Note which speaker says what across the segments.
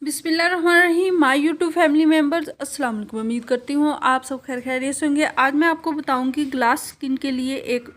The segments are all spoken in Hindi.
Speaker 1: बिस्मिल्लाहिर्रहमानिर्रहीम। माय यूट्यूब फैमिली मेम्बर्स, अस्सलाम वालेकुम। उम्मीद करती हूँ आप सब खैर खैरियत से होंगे। आज मैं आपको बताऊँगी ग्लास स्किन के लिए एक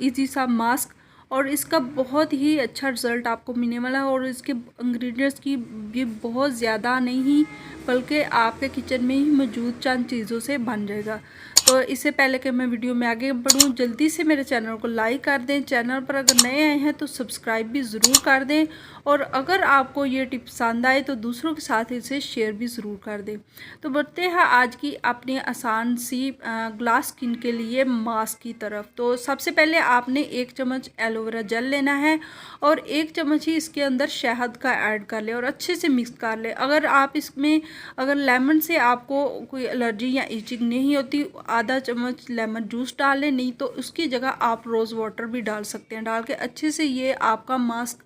Speaker 1: इजी सा मास्क, और इसका बहुत ही अच्छा रिज़ल्ट आपको मिलने वाला है। और इसके इंग्रेडिएंट्स की भी बहुत ज़्यादा नहीं, बल्कि आपके किचन में ही मौजूद चंद चीज़ों से बन जाएगा। तो इससे पहले कि मैं वीडियो में आगे बढ़ूँ, जल्दी से मेरे चैनल को लाइक कर दें। चैनल पर अगर नए आए हैं तो सब्सक्राइब भी ज़रूर कर दें, और अगर आपको ये टिप पसंद आए तो दूसरों के साथ इसे शेयर भी ज़रूर कर दें। तो बढ़ते हैं आज की अपनी आसान सी ग्लास स्किन के लिए मास्क की तरफ। तो सबसे पहले आपने 1 चम्मच एलोवेरा जेल लेना है, और 1 चम्मच ही इसके अंदर शहद का ऐड कर ले और अच्छे से मिक्स कर ले। अगर आप इसमें लेमन से आपको कोई एलर्जी या इचिंग नहीं होती, आधा चम्मच लेमन जूस डाल लें, नहीं तो उसकी जगह आप रोज़ वाटर भी डाल सकते हैं। डाल के अच्छे से ये आपका मास्क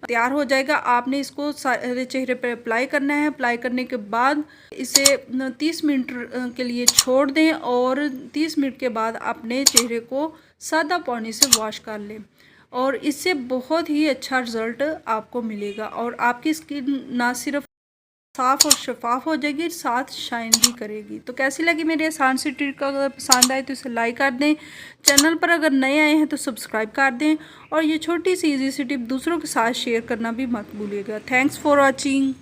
Speaker 1: तैयार हो जाएगा। आपने इसको सारे चेहरे पर अप्लाई करना है। अप्लाई करने के बाद इसे 30 मिनट के लिए छोड़ दें, और 30 मिनट के बाद अपने चेहरे को सादा पानी से वॉश कर लें, और इससे बहुत ही अच्छा रिज़ल्ट आपको मिलेगा। और आपकी स्किन ना सिर्फ साफ़ और शफाफ हो जाएगी, साथ शाइन भी करेगी। तो कैसी लगी मेरी आसान सी ट्रिक? अगर पसंद आए तो इसे लाइक कर दें। चैनल पर अगर नए आए हैं तो सब्सक्राइब कर दें, और ये छोटी सी इजी सी टिप दूसरों के साथ शेयर करना भी मत भूलिएगा। Thanks for watching.